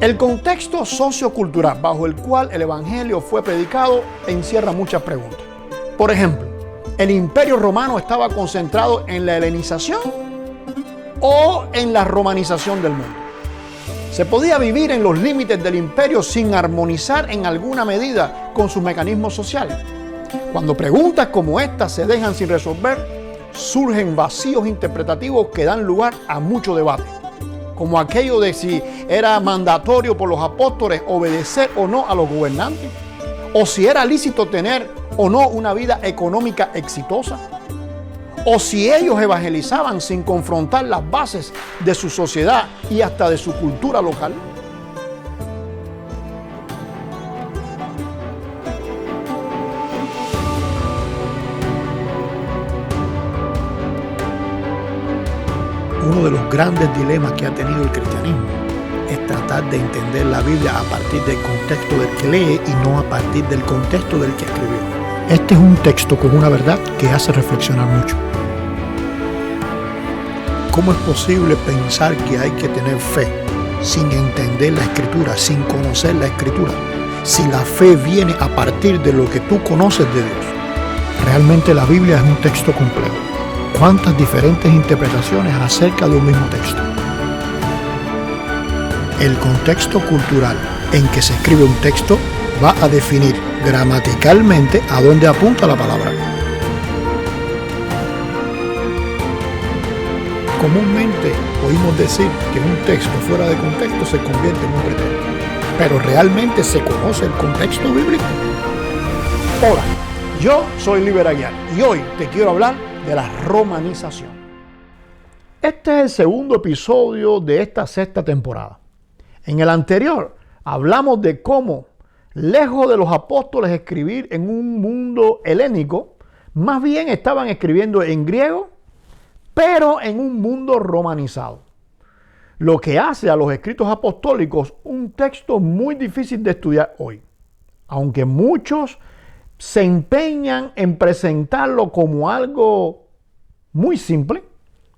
El contexto sociocultural bajo el cual el Evangelio fue predicado encierra muchas preguntas. Por ejemplo, ¿el Imperio Romano estaba concentrado en la helenización o en la romanización del mundo? ¿Se podía vivir en los límites del imperio sin armonizar en alguna medida con sus mecanismos sociales? Cuando preguntas como estas se dejan sin resolver, surgen vacíos interpretativos que dan lugar a mucho debate, como aquello de si era mandatorio por los apóstoles obedecer o no a los gobernantes, o si era lícito tener o no una vida económica exitosa, o si ellos evangelizaban sin confrontar las bases de su sociedad y hasta de su cultura local. Uno de los grandes dilemas que ha tenido el cristianismo es tratar de entender la Biblia a partir del contexto del que lee y no a partir del contexto del que escribió. Este es un texto con una verdad que hace reflexionar mucho. ¿Cómo es posible pensar que hay que tener fe sin entender la Escritura, sin conocer la Escritura? Si la fe viene a partir de lo que tú conoces de Dios. Realmente la Biblia es un texto complejo. ¿Cuántas diferentes interpretaciones acerca de un mismo texto? El contexto cultural en que se escribe un texto va a definir gramaticalmente a dónde apunta la palabra. Comúnmente oímos decir que un texto fuera de contexto se convierte en un pretexto. ¿Pero realmente se conoce el contexto bíblico? Hola, yo soy Liber Aguiar y hoy te quiero hablar de la romanización. Este es el segundo episodio de esta sexta temporada. En el anterior hablamos de cómo, lejos de los apóstoles escribir en un mundo helénico, más bien estaban escribiendo en griego, pero en un mundo romanizado. Lo que hace a los escritos apostólicos un texto muy difícil de estudiar hoy. Aunque muchos se empeñan en presentarlo como algo muy simple,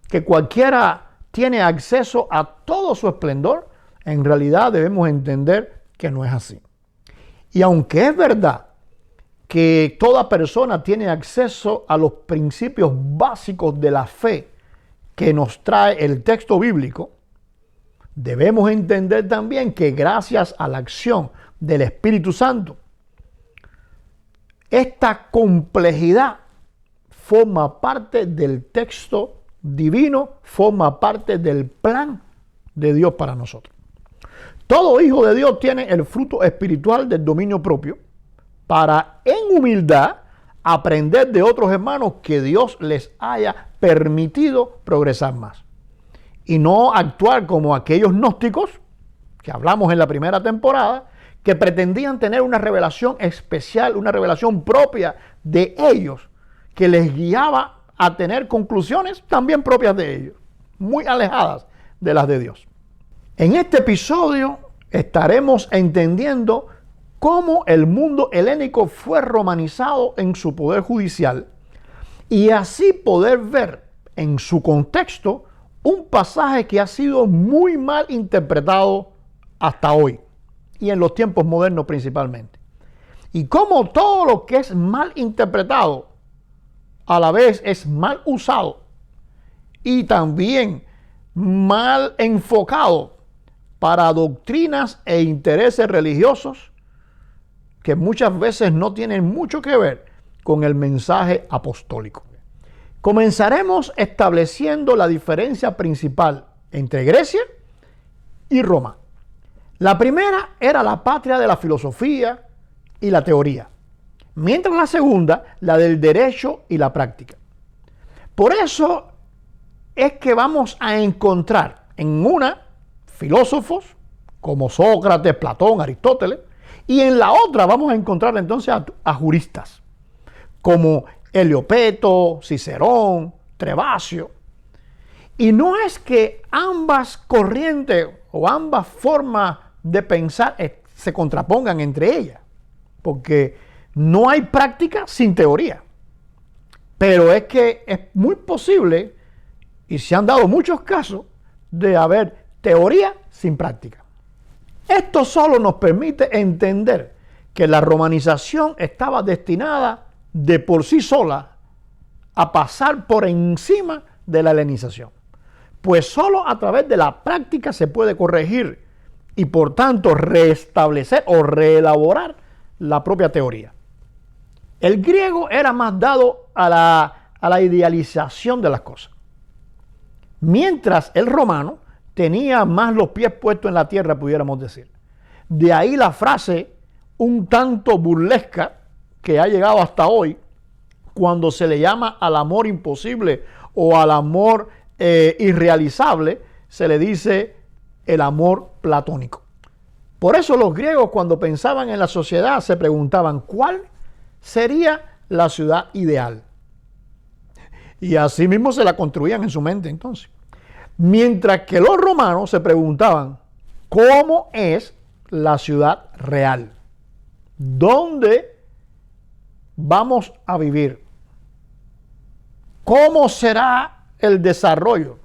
que cualquiera tiene acceso a todo su esplendor, en realidad debemos entender que no es así. Y aunque es verdad que toda persona tiene acceso a los principios básicos de la fe que nos trae el texto bíblico, debemos entender también que gracias a la acción del Espíritu Santo, esta complejidad forma parte del texto divino, forma parte del plan de Dios para nosotros. Todo hijo de Dios tiene el fruto espiritual del dominio propio para, en humildad, aprender de otros hermanos que Dios les haya permitido progresar más. Y no actuar como aquellos gnósticos, que hablamos en la primera temporada, que pretendían tener una revelación especial, una revelación propia de ellos, que les guiaba a tener conclusiones también propias de ellos, muy alejadas de las de Dios. En este episodio estaremos entendiendo cómo el mundo helénico fue romanizado en su poder judicial y así poder ver en su contexto un pasaje que ha sido muy mal interpretado hasta hoy y en los tiempos modernos principalmente. Y cómo todo lo que es mal interpretado a la vez es mal usado y también mal enfocado para doctrinas e intereses religiosos que muchas veces no tienen mucho que ver con el mensaje apostólico. Comenzaremos estableciendo la diferencia principal entre Grecia y Roma. La primera era la patria de la filosofía y la teoría, mientras la segunda, la del derecho y la práctica. Por eso es que vamos a encontrar en una filósofos como Sócrates, Platón, Aristóteles, y en la otra vamos a encontrar entonces a juristas como Heliopeto, Cicerón, Trevasio. Y no es que ambas corrientes o ambas formas de pensar se contrapongan entre ellas, porque no hay práctica sin teoría. Pero es que es muy posible, y se han dado muchos casos, de haber teoría sin práctica. Esto solo nos permite entender que la romanización estaba destinada de por sí sola a pasar por encima de la helenización, pues solo a través de la práctica se puede corregir y por tanto restablecer o reelaborar la propia teoría. El griego era más dado a la idealización de las cosas, mientras el romano tenía más los pies puestos en la tierra, pudiéramos decir. De ahí la frase un tanto burlesca que ha llegado hasta hoy, cuando se le llama al amor imposible o al amor irrealizable, se le dice el amor platónico. Por eso los griegos, cuando pensaban en la sociedad, se preguntaban cuál sería la ciudad ideal. Y así mismo se la construían en su mente entonces. Mientras que los romanos se preguntaban cómo es la ciudad real, dónde vamos a vivir, cómo será el desarrollo,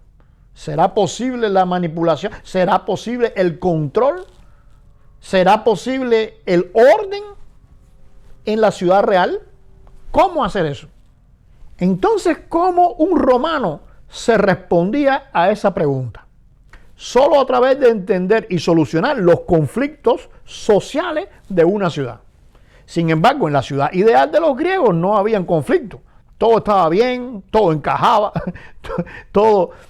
será posible la manipulación, será posible el control, será posible el orden en la ciudad real. ¿Cómo hacer eso? Entonces, ¿cómo un romano se respondía a esa pregunta? Solo a través de entender y solucionar los conflictos sociales de una ciudad. Sin embargo, en la ciudad ideal de los griegos no habían conflictos. Todo estaba bien, todo encajaba, todo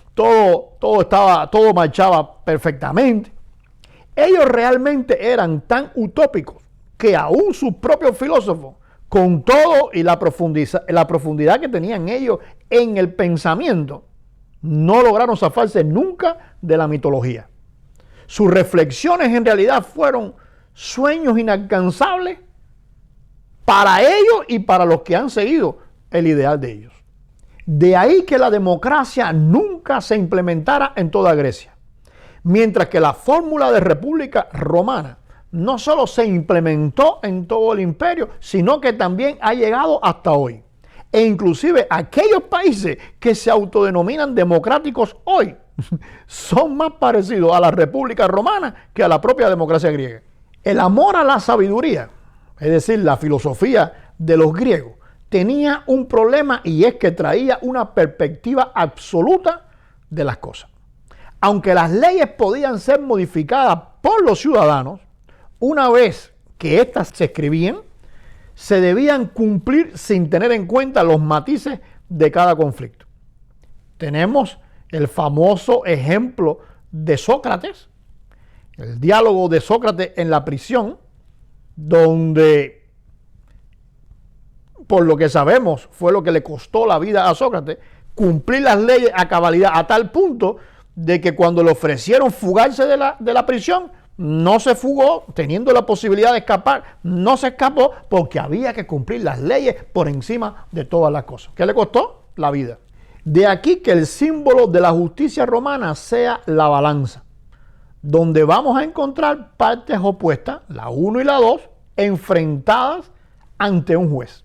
marchaba perfectamente. Ellos realmente eran tan utópicos que aún sus propios filósofos, con todo y la profundidad que tenían ellos en el pensamiento, no lograron zafarse nunca de la mitología. Sus reflexiones en realidad fueron sueños inalcanzables para ellos y para los que han seguido el ideal de ellos. De ahí que la democracia nunca se implementara en toda Grecia, mientras que la fórmula de república romana no solo se implementó en todo el imperio, sino que también ha llegado hasta hoy. E inclusive aquellos países que se autodenominan democráticos hoy son más parecidos a la República Romana que a la propia democracia griega. El amor a la sabiduría, es decir, la filosofía de los griegos, tenía un problema, y es que traía una perspectiva absoluta de las cosas. Aunque las leyes podían ser modificadas por los ciudadanos, una vez que éstas se escribían, se debían cumplir sin tener en cuenta los matices de cada conflicto. Tenemos el famoso ejemplo de Sócrates, el diálogo de Sócrates en la prisión, donde, por lo que sabemos, fue lo que le costó la vida a Sócrates, cumplir las leyes a cabalidad, a tal punto de que cuando le ofrecieron fugarse de la prisión, no se fugó, teniendo la posibilidad de escapar, no se escapó porque había que cumplir las leyes por encima de todas las cosas. ¿Qué le costó? La vida. De aquí que el símbolo de la justicia romana sea la balanza, donde vamos a encontrar partes opuestas, la 1 y la 2, enfrentadas ante un juez.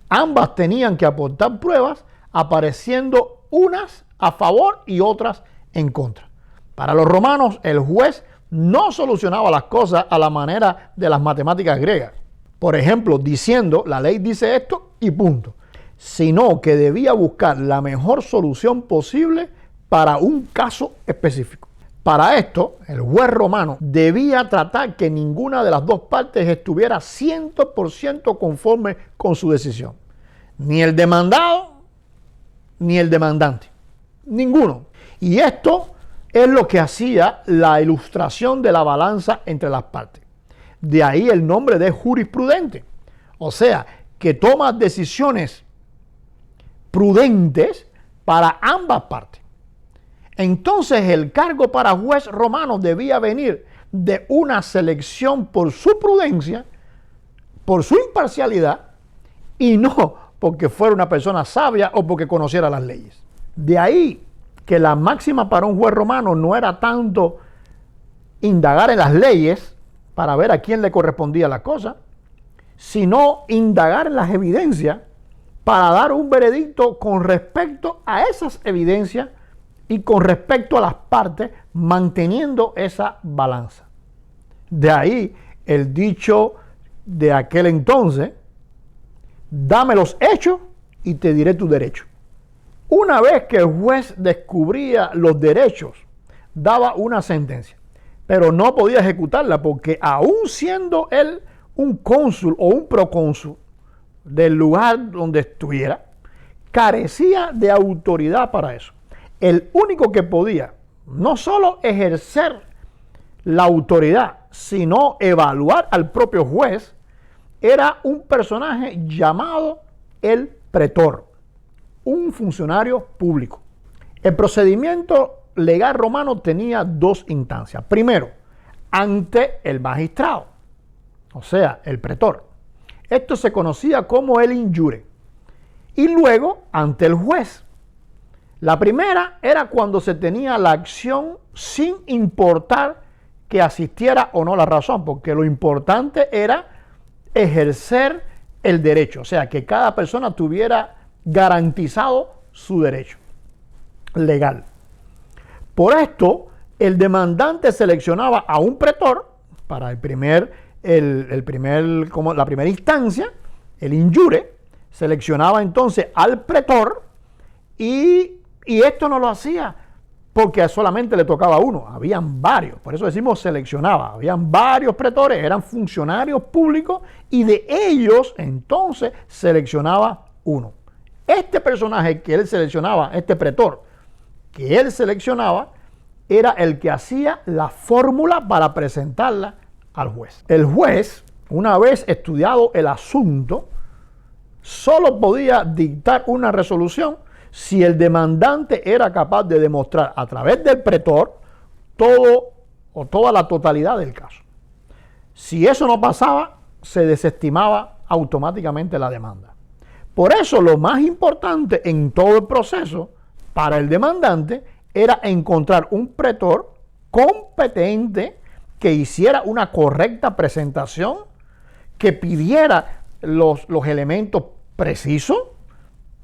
Ambas tenían que aportar pruebas, apareciendo unas a favor y otras en contra. Para los romanos, el juez no solucionaba las cosas a la manera de las matemáticas griegas. Por ejemplo, diciendo, la ley dice esto y punto. Sino que debía buscar la mejor solución posible para un caso específico. Para esto, el juez romano debía tratar que ninguna de las dos partes estuviera 100% conforme con su decisión. Ni el demandado, ni el demandante. Ninguno. Y esto es lo que hacía la ilustración de la balanza entre las partes. De ahí el nombre de jurisprudente. O sea, que toma decisiones prudentes para ambas partes. Entonces el cargo para juez romano debía venir de una selección por su prudencia, por su imparcialidad, y no porque fuera una persona sabia o porque conociera las leyes. De ahí que la máxima para un juez romano no era tanto indagar en las leyes para ver a quién le correspondía la cosa, sino indagar en las evidencias para dar un veredicto con respecto a esas evidencias y con respecto a las partes, manteniendo esa balanza. De ahí el dicho de aquel entonces: dame los hechos y te diré tu derecho. Una vez que el juez descubría los derechos, daba una sentencia, pero no podía ejecutarla, porque aún siendo él un cónsul o un procónsul del lugar donde estuviera, carecía de autoridad para eso. El único que podía no solo ejercer la autoridad, sino evaluar al propio juez, era un personaje llamado el pretor, un funcionario público. El procedimiento legal romano tenía dos instancias. Primero, ante el magistrado, o sea, el pretor. Esto se conocía como el injure. Y luego, ante el juez. La primera era cuando se tenía la acción sin importar que asistiera o no la razón, porque lo importante era ejercer el derecho, o sea, que cada persona tuviera garantizado su derecho legal. Por esto, el demandante seleccionaba a un pretor para la primera instancia, el injure, seleccionaba entonces al pretor, y esto no lo hacía porque solamente le tocaba a uno, habían varios, por eso decimos seleccionaba, habían varios pretores, eran funcionarios públicos, y de ellos entonces seleccionaba uno. Este personaje que él seleccionaba, este pretor que él seleccionaba, era el que hacía la fórmula para presentarla al juez. El juez, una vez estudiado el asunto, solo podía dictar una resolución si el demandante era capaz de demostrar a través del pretor todo o toda la totalidad del caso. Si eso no pasaba, se desestimaba automáticamente la demanda. Por eso lo más importante en todo el proceso para el demandante era encontrar un pretor competente que hiciera una correcta presentación, que pidiera los elementos precisos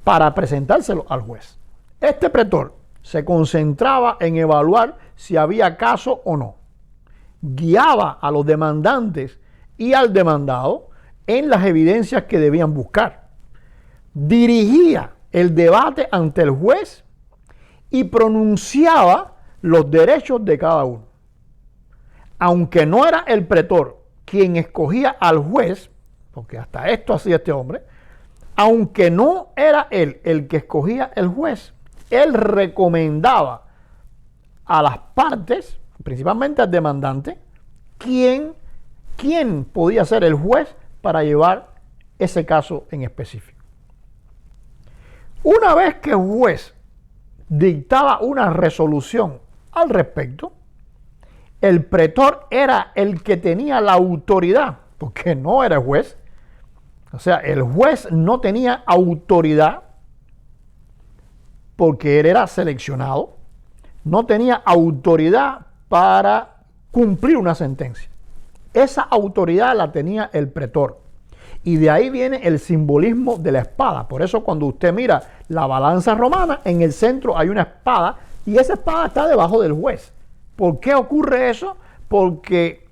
para presentárselo al juez. Este pretor se concentraba en evaluar si había caso o no. Guiaba a los demandantes y al demandado en las evidencias que debían buscar. Dirigía el debate ante el juez y pronunciaba los derechos de cada uno. Aunque no era el pretor quien escogía al juez, porque hasta esto hacía este hombre, aunque no era él el que escogía el juez, él recomendaba a las partes, principalmente al demandante, quién podía ser el juez para llevar ese caso en específico. Una vez que el juez dictaba una resolución al respecto, el pretor era el que tenía la autoridad, porque no era el juez. O sea, el juez no tenía autoridad porque él era seleccionado, no tenía autoridad para cumplir una sentencia. Esa autoridad la tenía el pretor. Y de ahí viene el simbolismo de la espada. Por eso cuando usted mira la balanza romana, en el centro hay una espada y esa espada está debajo del juez. ¿Por qué ocurre eso? Porque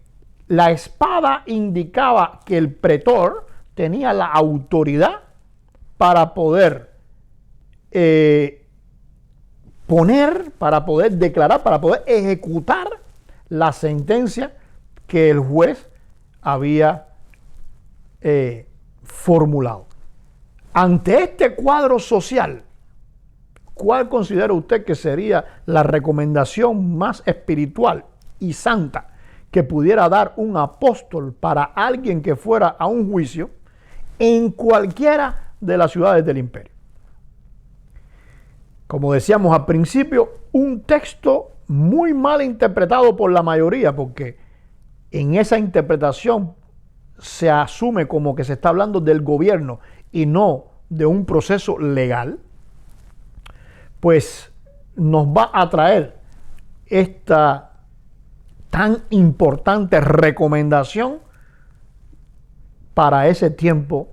la espada indicaba que el pretor tenía la autoridad para poder para poder declarar, para poder ejecutar la sentencia que el juez había formulado. Ante este cuadro social, ¿cuál considera usted que sería la recomendación más espiritual y santa que pudiera dar un apóstol para alguien que fuera a un juicio en cualquiera de las ciudades del imperio? Como decíamos al principio, un texto muy mal interpretado por la mayoría, porque en esa interpretación se asume como que se está hablando del gobierno y no de un proceso legal, pues nos va a traer esta tan importante recomendación para ese tiempo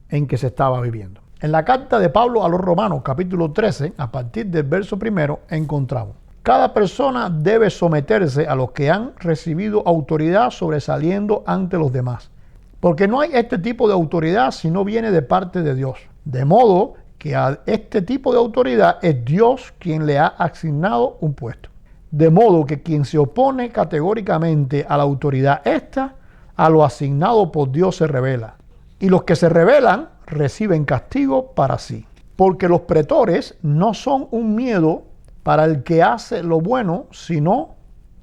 en que se estaba viviendo. En la carta de Pablo a los Romanos, capítulo 13, a partir del verso 1, encontramos: Cada persona debe someterse a los que han recibido autoridad sobresaliendo ante los demás. Porque no hay este tipo de autoridad si no viene de parte de Dios. De modo que a este tipo de autoridad es Dios quien le ha asignado un puesto. De modo que quien se opone categóricamente a la autoridad esta, a lo asignado por Dios se rebela. Y los que se rebelan reciben castigo para sí. Porque los pretores no son un miedo para el que hace lo bueno, sino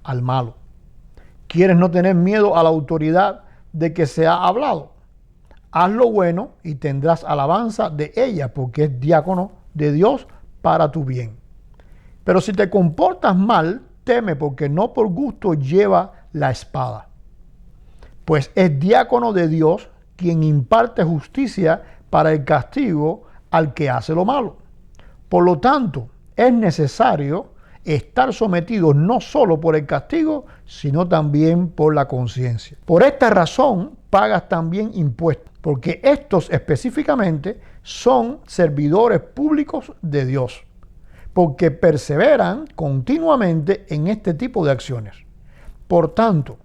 al malo. ¿Quieres no tener miedo a la autoridad de que se ha hablado? Haz lo bueno y tendrás alabanza de ella, porque es diácono de Dios para tu bien. Pero si te comportas mal, teme, porque no por gusto lleva la espada. Pues es diácono de Dios quien imparte justicia para el castigo al que hace lo malo. Por lo tanto, es necesario estar sometidos no solo por el castigo, sino también por la conciencia. Por esta razón, pagas también impuestos, porque estos específicamente son servidores públicos de Dios, porque perseveran continuamente en este tipo de acciones. Por tanto,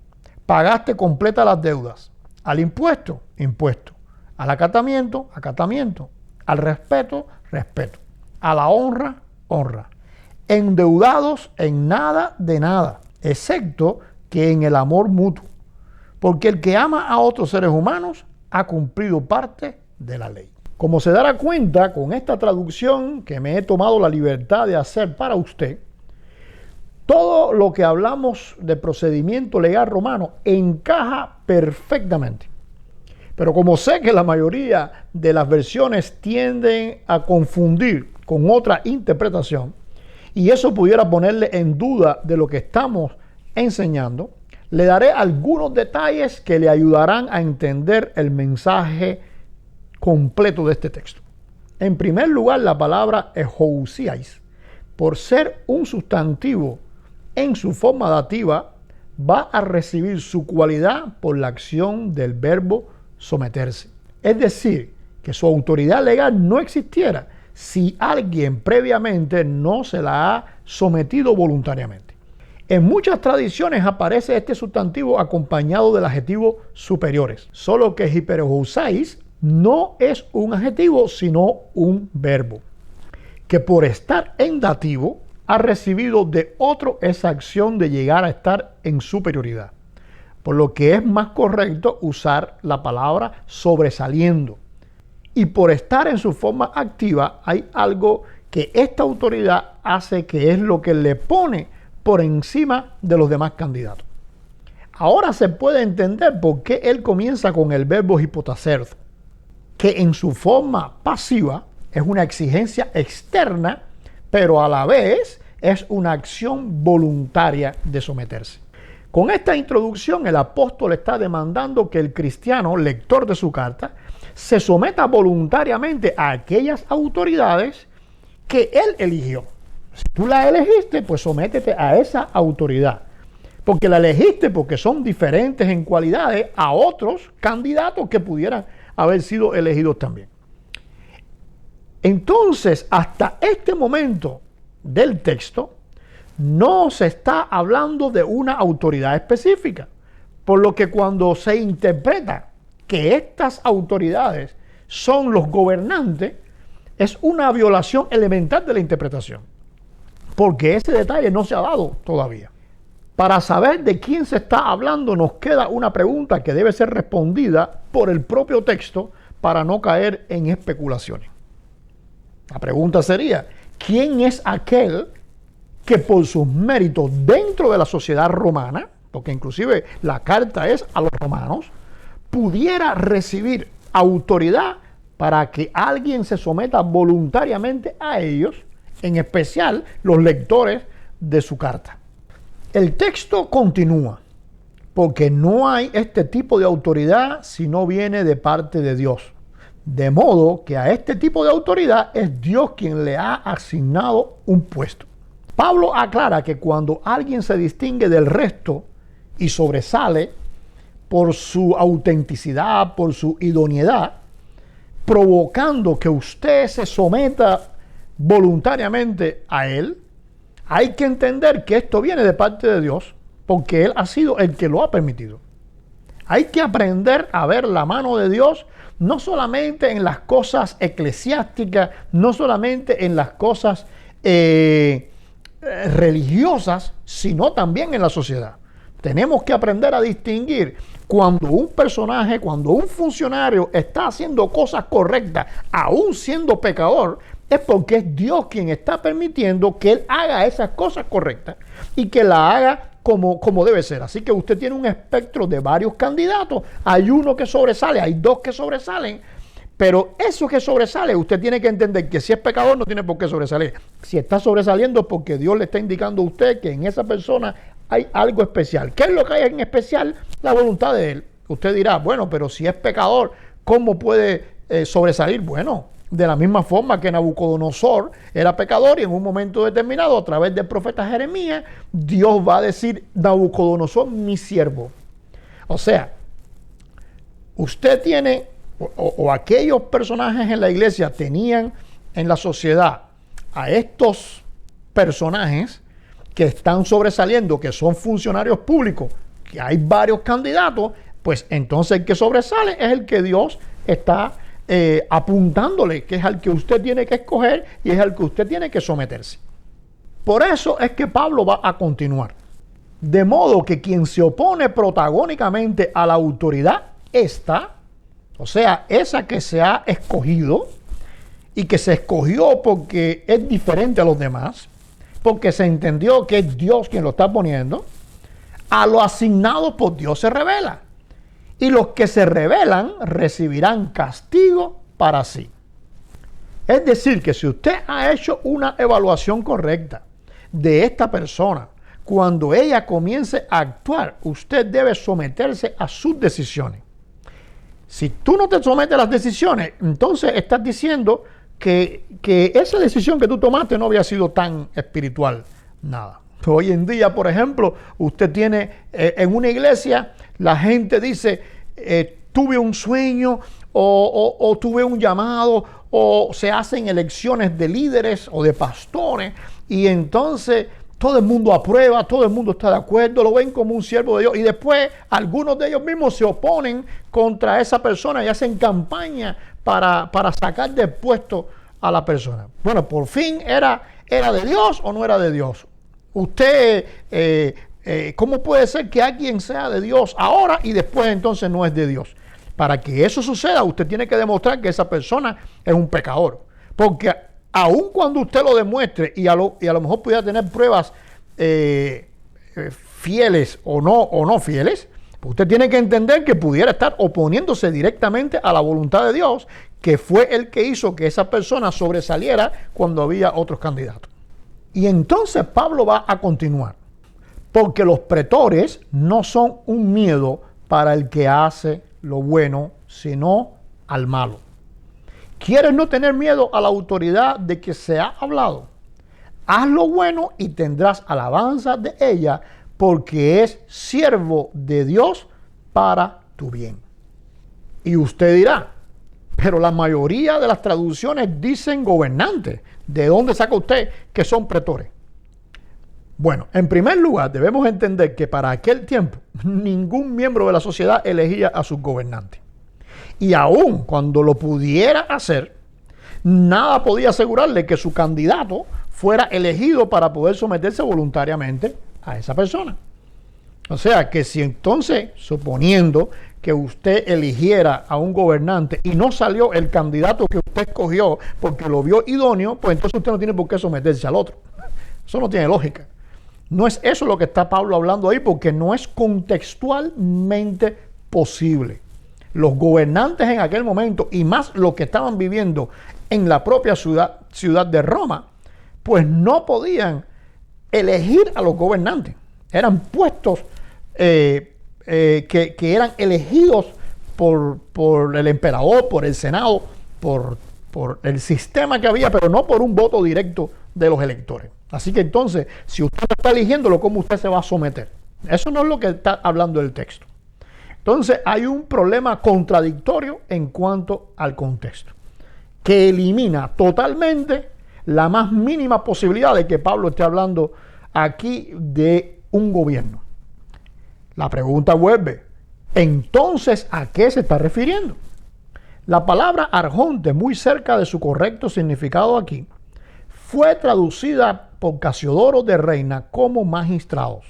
pagaste completa las deudas. Al impuesto, impuesto. Al acatamiento, acatamiento. Al respeto, respeto. A la honra, honra. Endeudados en nada de nada, excepto que en el amor mutuo. Porque el que ama a otros seres humanos ha cumplido parte de la ley. Como se dará cuenta con esta traducción que me he tomado la libertad de hacer para usted, todo lo que hablamos de procedimiento legal romano encaja perfectamente. Pero como sé que la mayoría de las versiones tienden a confundir con otra interpretación, y eso pudiera ponerle en duda de lo que estamos enseñando, le daré algunos detalles que le ayudarán a entender el mensaje completo de este texto. En primer lugar, la palabra ehousiais, por ser un sustantivo en su forma dativa, va a recibir su cualidad por la acción del verbo someterse. Es decir, que su autoridad legal no existiera si alguien previamente no se la ha sometido voluntariamente. En muchas tradiciones aparece este sustantivo acompañado del adjetivo superiores, solo que hiperehousiais no es un adjetivo sino un verbo, que por estar en dativo ha recibido de otro esa acción de llegar a estar en superioridad, por lo que es más correcto usar la palabra sobresaliendo. Y por estar en su forma activa hay algo que esta autoridad hace que es lo que le pone por encima de los demás candidatos. Ahora se puede entender por qué él comienza con el verbo hipotaserzo, que en su forma pasiva es una exigencia externa, pero a la vez es una acción voluntaria de someterse. Con esta introducción, el apóstol está demandando que el cristiano, lector de su carta, se someta voluntariamente a aquellas autoridades que él eligió. Si tú la elegiste, pues sométete a esa autoridad. Porque la elegiste porque son diferentes en cualidades a otros candidatos que pudieran haber sido elegidos también. Entonces, hasta este momento del texto, no se está hablando de una autoridad específica. Por lo que cuando se interpreta que estas autoridades son los gobernantes, es una violación elemental de la interpretación. Porque ese detalle no se ha dado todavía. Para saber de quién se está hablando, nos queda una pregunta que debe ser respondida por el propio texto para no caer en especulaciones. La pregunta sería, ¿quién es aquel que por sus méritos dentro de la sociedad romana, porque inclusive la carta es a los romanos, pudiera recibir autoridad para que alguien se someta voluntariamente a ellos, en especial los lectores de su carta? El texto continúa, porque no hay este tipo de autoridad si no viene de parte de Dios. De modo que a este tipo de autoridad es Dios quien le ha asignado un puesto. Pablo aclara que cuando alguien se distingue del resto y sobresale por su autenticidad, por su idoneidad, provocando que usted se someta voluntariamente a él, hay que entender que esto viene de parte de Dios, porque Él ha sido el que lo ha permitido. Hay que aprender a ver la mano de Dios, no solamente en las cosas eclesiásticas, no solamente en las cosas religiosas, sino también en la sociedad. Tenemos que aprender a distinguir cuando un personaje, cuando un funcionario está haciendo cosas correctas, aún siendo pecador, es porque es Dios quien está permitiendo que él haga esas cosas correctas y que la haga como debe ser. Así que usted tiene un espectro de varios candidatos. Hay uno que sobresale, hay dos que sobresalen, pero eso que sobresale, usted tiene que entender que si es pecador no tiene por qué sobresalir. Si está sobresaliendo es porque Dios le está indicando a usted que en esa persona hay algo especial. ¿Qué es lo que hay en especial? La voluntad de Él. Usted dirá, bueno, pero si es pecador, ¿cómo puede sobresalir? Bueno, de la misma forma que Nabucodonosor era pecador y en un momento determinado, a través del profeta Jeremías, Dios va a decir, Nabucodonosor, mi siervo. O sea, usted tiene, o aquellos personajes en la iglesia tenían en la sociedad a estos personajes que están sobresaliendo, que son funcionarios públicos, que hay varios candidatos, pues entonces el que sobresale es el que Dios está apuntándole, que es al que usted tiene que escoger y es al que usted tiene que someterse. Por eso es que Pablo va a continuar. De modo que quien se opone protagónicamente a la autoridad esta, o sea, esa que se ha escogido y que se escogió porque es diferente a los demás, porque se entendió que es Dios quien lo está poniendo, a lo asignado por Dios se revela. Y los que se rebelan recibirán castigo para sí. Es decir, que si usted ha hecho una evaluación correcta de esta persona, cuando ella comience a actuar, usted debe someterse a sus decisiones. Si tú no te sometes a las decisiones, entonces estás diciendo que esa decisión que tú tomaste no había sido tan espiritual. Nada. Hoy en día, por ejemplo, usted tiene en una iglesia, la gente dice, tuve un sueño o tuve un llamado, o se hacen elecciones de líderes o de pastores y entonces todo el mundo aprueba, todo el mundo está de acuerdo, lo ven como un siervo de Dios y después algunos de ellos mismos se oponen contra esa persona y hacen campaña para sacar del puesto a la persona. Bueno, por fin, ¿era de Dios o no era de Dios? Usted, ¿cómo puede ser que alguien sea de Dios ahora y después entonces no es de Dios? Para que eso suceda, usted tiene que demostrar que esa persona es un pecador. Porque aun cuando usted lo demuestre y a lo mejor pudiera tener pruebas fieles o no fieles, usted tiene que entender que pudiera estar oponiéndose directamente a la voluntad de Dios, que fue el que hizo que esa persona sobresaliera cuando había otros candidatos. Y entonces Pablo va a continuar, porque los pretores no son un miedo para el que hace lo bueno, sino al malo. ¿Quieres no tener miedo a la autoridad de que se ha hablado? Haz lo bueno y tendrás alabanza de ella, porque es siervo de Dios para tu bien. Y usted dirá, pero la mayoría de las traducciones dicen gobernantes. ¿De dónde saca usted que son pretores? Bueno, en primer lugar, debemos entender que para aquel tiempo ningún miembro de la sociedad elegía a sus gobernantes. Y aun cuando lo pudiera hacer, nada podía asegurarle que su candidato fuera elegido para poder someterse voluntariamente a esa persona. O sea, que si entonces, suponiendo que usted eligiera a un gobernante y no salió el candidato que usted escogió porque lo vio idóneo, pues entonces usted no tiene por qué someterse al otro. Eso no tiene lógica. No es eso lo que está Pablo hablando ahí, porque no es contextualmente posible. Los gobernantes en aquel momento, y más los que estaban viviendo en la propia ciudad de Roma, pues no podían elegir a los gobernantes. Eran puestos que eran elegidos por el emperador, por el senado, por el sistema que había, pero no por un voto directo de los electores. Así que entonces, si usted está eligiéndolo, ¿cómo usted se va a someter? Eso no es lo que está hablando el texto. Entonces hay un problema contradictorio en cuanto al contexto, que elimina totalmente la más mínima posibilidad de que Pablo esté hablando aquí de un gobierno. La pregunta vuelve, entonces, ¿a qué se está refiriendo? La palabra arjonte, muy cerca de su correcto significado aquí, fue traducida por Casiodoro de Reina como magistrados.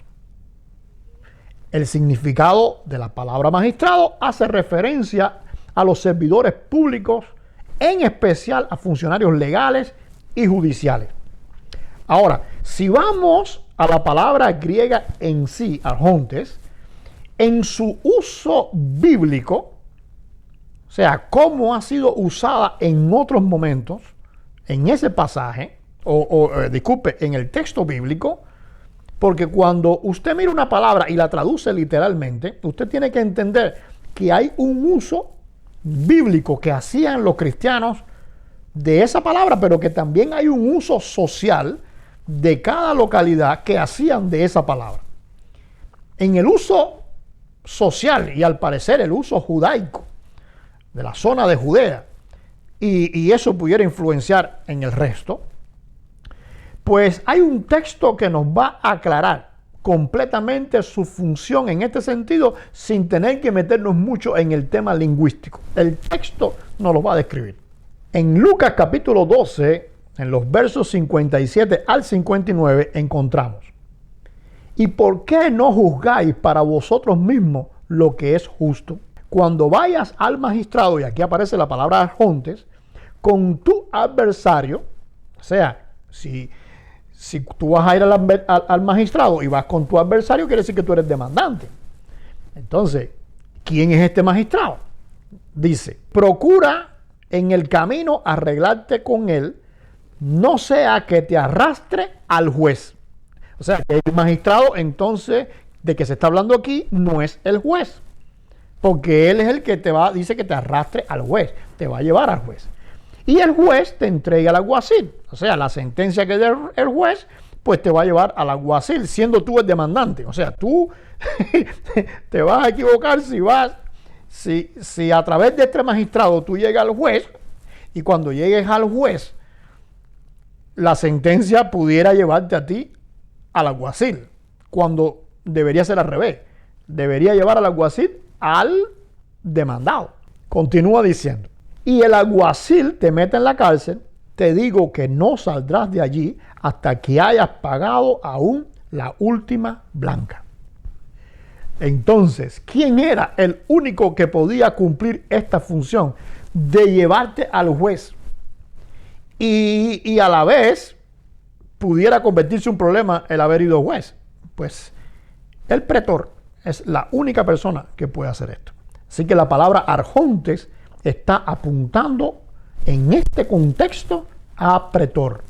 El significado de la palabra magistrado hace referencia a los servidores públicos, en especial a funcionarios legales y judiciales. Ahora, si vamos a la palabra griega en sí, arjontes, en su uso bíblico, o sea, cómo ha sido usada en otros momentos, en ese pasaje, disculpe, en el texto bíblico, porque cuando usted mira una palabra y la traduce literalmente, usted tiene que entender que hay un uso bíblico que hacían los cristianos de esa palabra, pero que también hay un uso social de cada localidad que hacían de esa palabra. En el uso social y al parecer el uso judaico de la zona de Judea, y eso pudiera influenciar en el resto, pues hay un texto que nos va a aclarar completamente su función en este sentido sin tener que meternos mucho en el tema lingüístico. El texto nos lo va a describir. En Lucas capítulo 12, en los versos 57 al 59, encontramos: ¿y por qué no juzgáis para vosotros mismos lo que es justo? Cuando vayas al magistrado, y aquí aparece la palabra arjontes, con tu adversario, o sea, si tú vas a ir al magistrado y vas con tu adversario, quiere decir que tú eres demandante. Entonces, ¿quién es este magistrado? Dice, procura en el camino arreglarte con él, no sea que te arrastre al juez. O sea, que el magistrado, entonces, de que se está hablando aquí, no es el juez. Porque él es el que dice que te arrastre al juez, te va a llevar al juez. Y el juez te entrega al alguacil. O sea, la sentencia que dé el juez, pues te va a llevar al alguacil, siendo tú el demandante. O sea, tú te vas a equivocar si a través de este magistrado tú llegas al juez, y cuando llegues al juez, la sentencia pudiera llevarte a ti al alguacil, cuando debería ser al revés. Debería llevar al alguacil al demandado. Continúa diciendo, y el alguacil te mete en la cárcel, te digo que no saldrás de allí hasta que hayas pagado aún la última blanca. Entonces, ¿quién era el único que podía cumplir esta función de llevarte al juez? Y a la vez pudiera convertirse en un problema el haber ido juez. Pues el pretor es la única persona que puede hacer esto. Así que la palabra arjontes está apuntando en este contexto a pretor.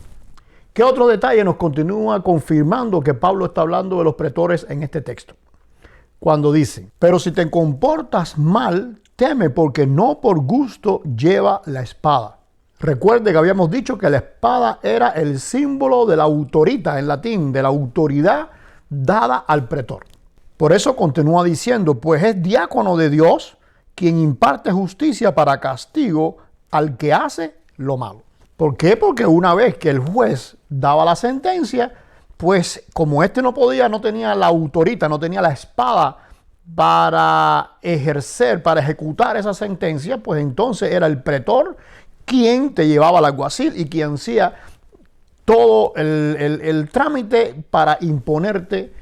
¿Qué otro detalle nos continúa confirmando que Pablo está hablando de los pretores en este texto? Cuando dice, pero si te comportas mal, teme, porque no por gusto lleva la espada. Recuerde que habíamos dicho que la espada era el símbolo de la autorita en latín, de la autoridad dada al pretor. Por eso continúa diciendo, pues es diácono de Dios quien imparte justicia para castigo al que hace lo malo. ¿Por qué? Porque una vez que el juez daba la sentencia, pues como no tenía la autorita, no tenía la espada para ejercer, para ejecutar esa sentencia, pues entonces era el pretor quien te llevaba al alguacil y quien hacía todo el trámite para imponerte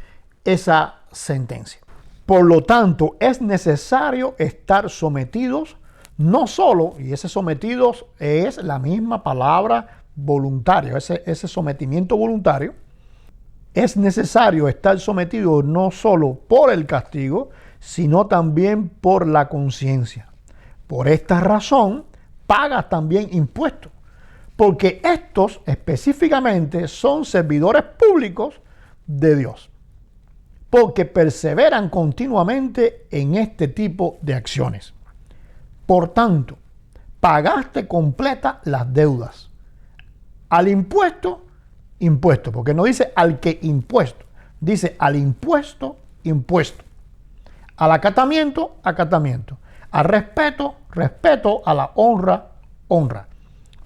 esa sentencia. Por lo tanto, es necesario estar sometidos, no solo, y ese sometidos es la misma palabra voluntario, ese sometimiento voluntario, es necesario estar sometido no solo por el castigo, sino también por la conciencia. Por esta razón, pagas también impuestos, porque estos específicamente son servidores públicos de Dios, porque perseveran continuamente en este tipo de acciones. Por tanto, pagaste completa las deudas. Al impuesto, impuesto, porque no dice al que impuesto, dice al impuesto, impuesto. Al acatamiento, acatamiento. Al respeto, respeto. A la honra, honra.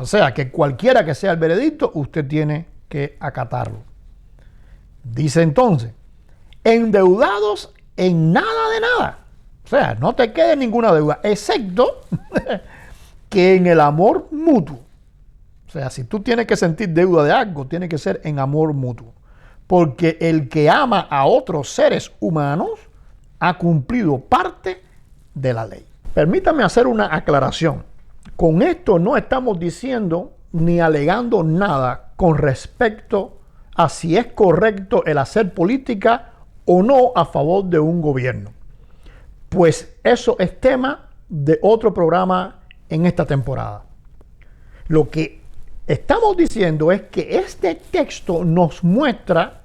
O sea, que cualquiera que sea el veredicto, usted tiene que acatarlo. Dice entonces, endeudados en nada de nada. O sea, no te quede ninguna deuda, excepto que en el amor mutuo. O sea, si tú tienes que sentir deuda de algo, tiene que ser en amor mutuo. Porque el que ama a otros seres humanos ha cumplido parte de la ley. Permítame hacer una aclaración. Con esto no estamos diciendo ni alegando nada con respecto a si es correcto el hacer política o no a favor de un gobierno. Pues eso es tema de otro programa en esta temporada. Lo que estamos diciendo es que este texto nos muestra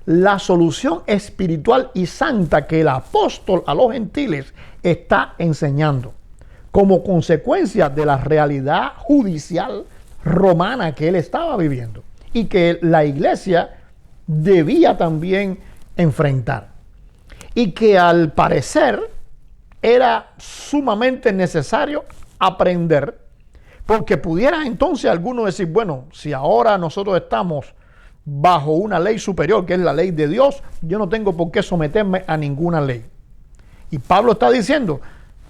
la solución espiritual y santa que el apóstol a los gentiles está enseñando como consecuencia de la realidad judicial romana que él estaba viviendo y que la iglesia debía también enfrentar. Y que al parecer era sumamente necesario aprender, porque pudiera entonces alguno decir, bueno, si ahora nosotros estamos bajo una ley superior, que es la ley de Dios, yo no tengo por qué someterme a ninguna ley. Y Pablo está diciendo,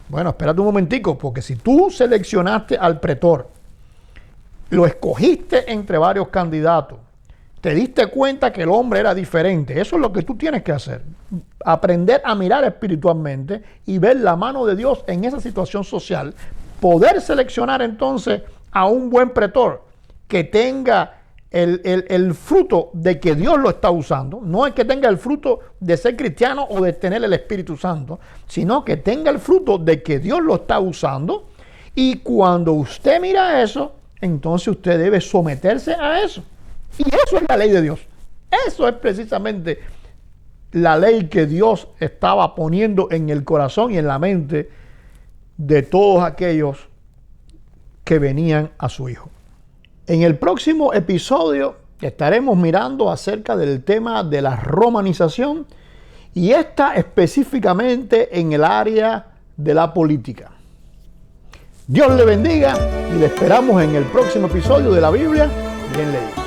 bueno, espérate un momentico, porque si tú seleccionaste al pretor, lo escogiste entre varios candidatos, te diste cuenta que el hombre era diferente, eso es lo que tú tienes que hacer. Aprender a mirar espiritualmente y ver la mano de Dios en esa situación social, poder seleccionar entonces a un buen pretor que tenga el fruto de que Dios lo está usando. No es que tenga el fruto de ser cristiano o de tener el Espíritu Santo, sino que tenga el fruto de que Dios lo está usando. Y cuando usted mira eso, entonces usted debe someterse a eso. Y eso es la ley de Dios. Eso es precisamente la ley que Dios estaba poniendo en el corazón y en la mente de todos aquellos que venían a su Hijo. En el próximo episodio estaremos mirando acerca del tema de la romanización y esta específicamente en el área de la política. Dios le bendiga y le esperamos en el próximo episodio de la Biblia Bien Leída.